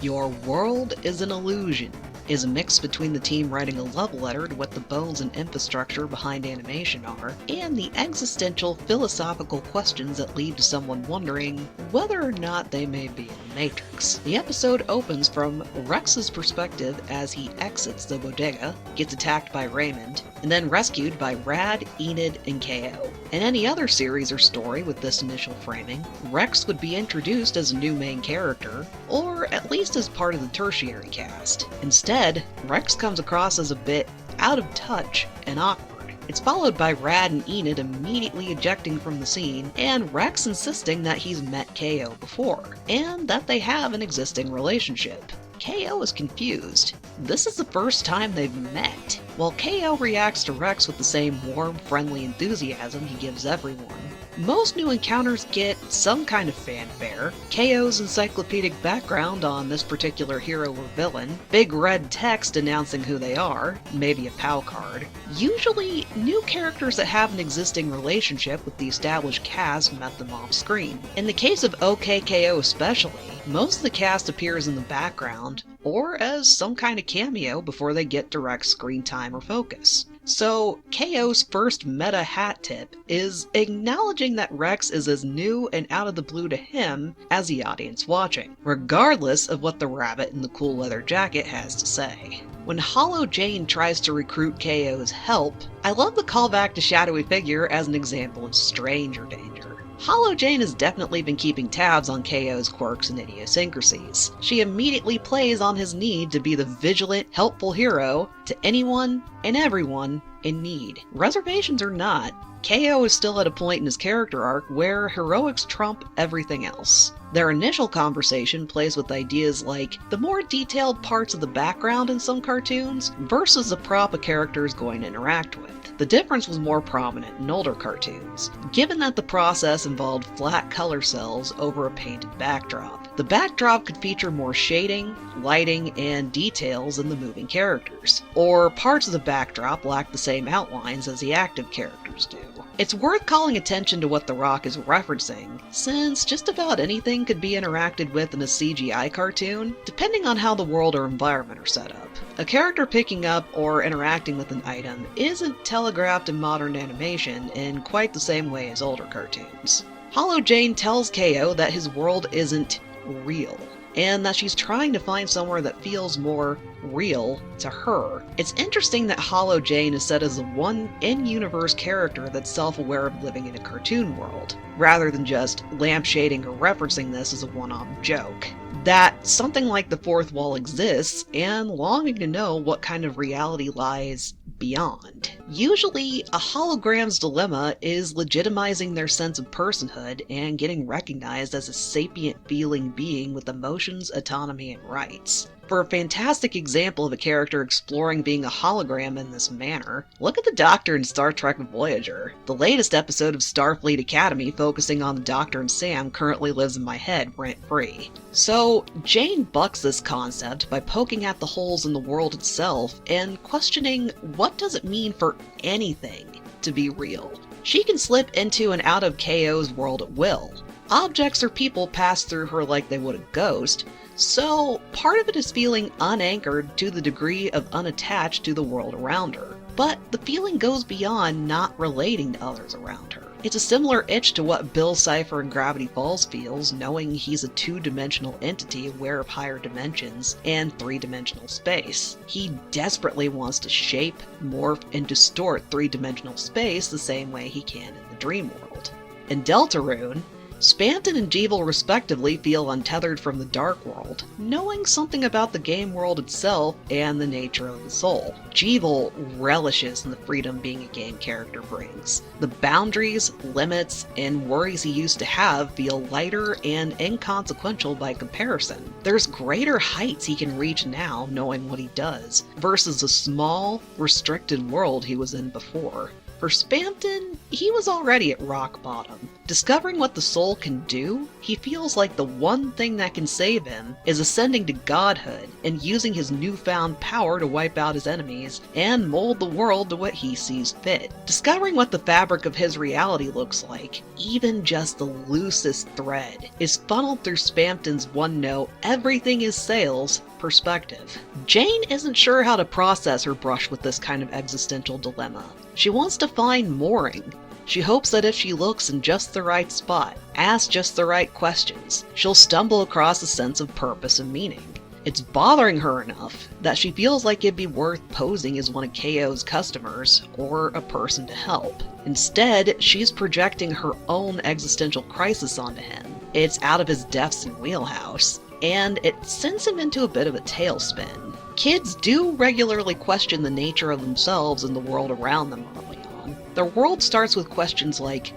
Your world is an illusion is a mix between the team writing a love letter to what the bones and infrastructure behind animation are, and the existential philosophical questions that lead to someone wondering whether or not they may be in the Matrix. The episode opens from Rex's perspective as he exits the bodega, gets attacked by Raymond, and then rescued by Rad, Enid, and KO. In any other series or story with this initial framing, Rex would be introduced as a new main character, or at least as part of the tertiary cast. Instead, Rex comes across as a bit out of touch and awkward. It's followed by Rad and Enid immediately ejecting from the scene, and Rex insisting that he's met KO before, and that they have an existing relationship. KO is confused. This is the first time they've met. While KO reacts to Rex with the same warm, friendly enthusiasm he gives everyone, most new encounters get some kind of fanfare, KO's encyclopedic background on this particular hero or villain, big red text announcing who they are, maybe a POW card. Usually, new characters that have an existing relationship with the established cast met them off screen. In the case of OKKO especially, most of the cast appears in the background, or as some kind of cameo before they get direct screen time or focus. So, KO's first meta hat tip is acknowledging that Rex is as new and out of the blue to him as the audience watching, regardless of what the rabbit in the cool leather jacket has to say. When Holojane tries to recruit KO's help, I love the callback to Shadowy Figure as an example of stranger danger. Holojane has definitely been keeping tabs on KO's quirks and idiosyncrasies. She immediately plays on his need to be the vigilant, helpful hero to anyone and everyone in need. Reservations or not, KO is still at a point in his character arc where heroics trump everything else. Their initial conversation plays with ideas like the more detailed parts of the background in some cartoons versus the prop a character is going to interact with. The difference was more prominent in older cartoons, given that the process involved flat color cells over a painted backdrop. The backdrop could feature more shading, lighting, and details in the moving characters, or parts of the backdrop lack the same outlines as the active characters do. It's worth calling attention to what The Rock is referencing, since just about anything could be interacted with in a CGI cartoon, depending on how the world or environment are set up. A character picking up or interacting with an item isn't telegraphed in modern animation in quite the same way as older cartoons. Holojane tells KO that his world isn't real, and that she's trying to find somewhere that feels more real to her. It's interesting that Holojane is set as the one in-universe character that's self-aware of living in a cartoon world, rather than just lampshading or referencing this as a one-off joke. That something like the fourth wall exists, and longing to know what kind of reality lies beyond. Usually, a hologram's dilemma is legitimizing their sense of personhood and getting recognized as a sapient feeling being with emotions, autonomy, and rights. For a fantastic example of a character exploring being a hologram in this manner, look at the Doctor in Star Trek Voyager. The latest episode of Starfleet Academy focusing on the Doctor and Sam currently lives in my head rent-free. So, Jane bucks this concept by poking at the holes in the world itself and questioning what does it mean for anything to be real. She can slip into and out of KO's world at will. Objects or people pass through her like they would a ghost, so part of it is feeling unanchored to the degree of unattached to the world around her. But the feeling goes beyond not relating to others around her. It's a similar itch to what Bill Cipher in Gravity Falls feels, knowing he's a two-dimensional entity aware of higher dimensions and three-dimensional space. He desperately wants to shape, morph, and distort three-dimensional space the same way he can in the dream world. In Deltarune, Spanton and Jeevel respectively feel untethered from the dark world, knowing something about the game world itself and the nature of the soul. Jeevel relishes in the freedom being a game character brings. The boundaries, limits, and worries he used to have feel lighter and inconsequential by comparison. There's greater heights he can reach now knowing what he does, versus the small, restricted world he was in before. For Spamton, he was already at rock bottom. Discovering what the soul can do, he feels like the one thing that can save him is ascending to godhood and using his newfound power to wipe out his enemies and mold the world to what he sees fit. Discovering what the fabric of his reality looks like, even just the loosest thread, is funneled through Spamton's one-note, everything is sales perspective. Jane isn't sure how to process her brush with this kind of existential dilemma. She wants to find mooring. She hopes that if she looks in just the right spot, asks just the right questions, she'll stumble across a sense of purpose and meaning. It's bothering her enough that she feels like it'd be worth posing as one of KO's customers or a person to help. Instead, she's projecting her own existential crisis onto him. It's out of his depths and wheelhouse, and it sends him into a bit of a tailspin. Kids do regularly question the nature of themselves and the world around them early on. Their world starts with questions like,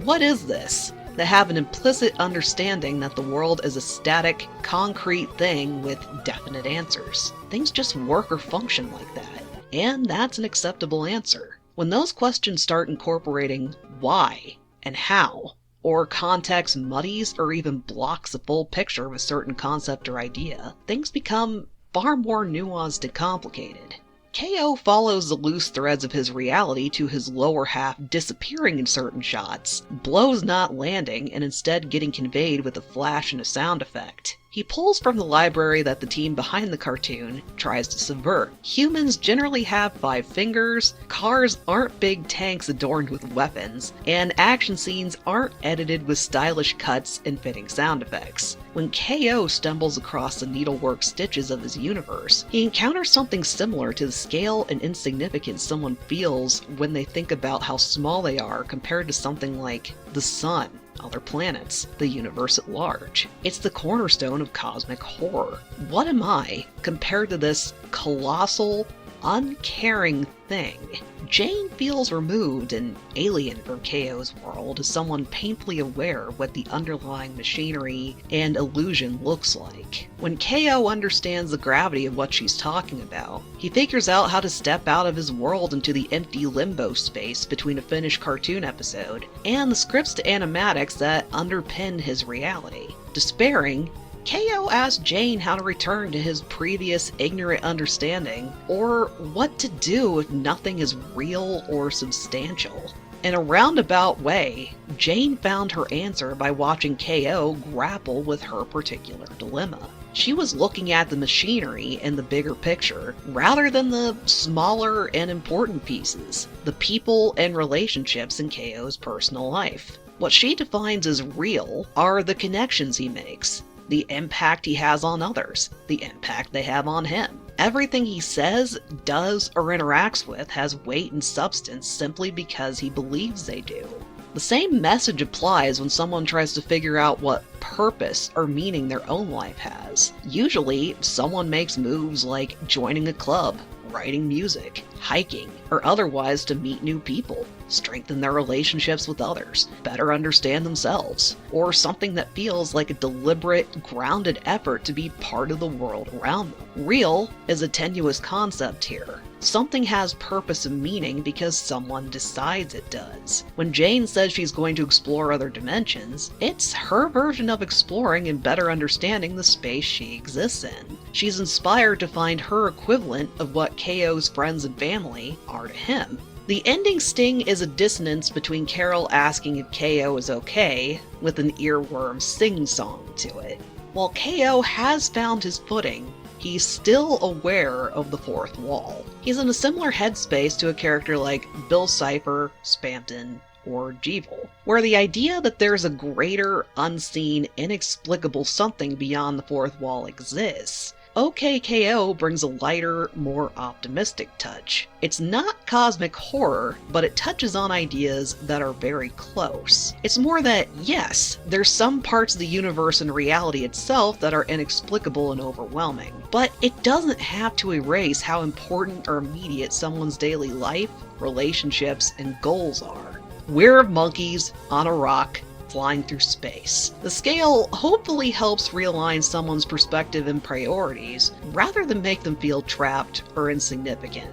what is this? That have an implicit understanding that the world is a static, concrete thing with definite answers. Things just work or function like that. And that's an acceptable answer. When those questions start incorporating why and how, or context muddies or even blocks a full picture of a certain concept or idea, things become far more nuanced and complicated. KO follows the loose threads of his reality to his lower half disappearing in certain shots, blows not landing and instead getting conveyed with a flash and a sound effect. He pulls from the library that the team behind the cartoon tries to subvert. Humans generally have 5 fingers, cars aren't big tanks adorned with weapons, and action scenes aren't edited with stylish cuts and fitting sound effects. When KO stumbles across the needlework stitches of his universe, he encounters something similar to the scale and insignificance someone feels when they think about how small they are compared to something like the sun, other planets, the universe at large. It's the cornerstone of cosmic horror. What am I compared to this colossal, uncaring thing? Jane feels removed and alien from KO's world as someone painfully aware of what the underlying machinery and illusion looks like. When KO understands the gravity of what she's talking about, he figures out how to step out of his world into the empty limbo space between a finished cartoon episode and the scripts to animatics that underpin his reality. Despairing, KO asks Jane how to return to his previous ignorant understanding, or what to do if nothing is real or substantial. In a roundabout way, Jane found her answer by watching KO grapple with her particular dilemma. She was looking at the machinery in the bigger picture, rather than the smaller and important pieces, the people and relationships in KO's personal life. What she defines as real are the connections he makes, the impact he has on others, the impact they have on him. Everything he says, does, or interacts with has weight and substance simply because he believes they do. The same message applies when someone tries to figure out what purpose or meaning their own life has. Usually, someone makes moves like joining a club, writing music, hiking, or otherwise to meet new people, strengthen their relationships with others, better understand themselves, or something that feels like a deliberate, grounded effort to be part of the world around them. Real is a tenuous concept here. Something has purpose and meaning because someone decides it does. When Jane says she's going to explore other dimensions, it's her version of exploring and better understanding the space she exists in. She's inspired to find her equivalent of what KO's friends and family are to him. The ending sting is a dissonance between Carol asking if KO is okay, with an earworm sing-song to it. While KO has found his footing, he's still aware of the fourth wall. He's in a similar headspace to a character like Bill Cipher, Spamton, or Jeevel, where the idea that there's a greater, unseen, inexplicable something beyond the fourth wall exists. OKKO brings a lighter, more optimistic touch. It's not cosmic horror, but it touches on ideas that are very close. It's more that, yes, there's some parts of the universe and reality itself that are inexplicable and overwhelming, but it doesn't have to erase how important or immediate someone's daily life, relationships, and goals are. We're of monkeys on a rock, flying through space. The scale hopefully helps realign someone's perspective and priorities, rather than make them feel trapped or insignificant.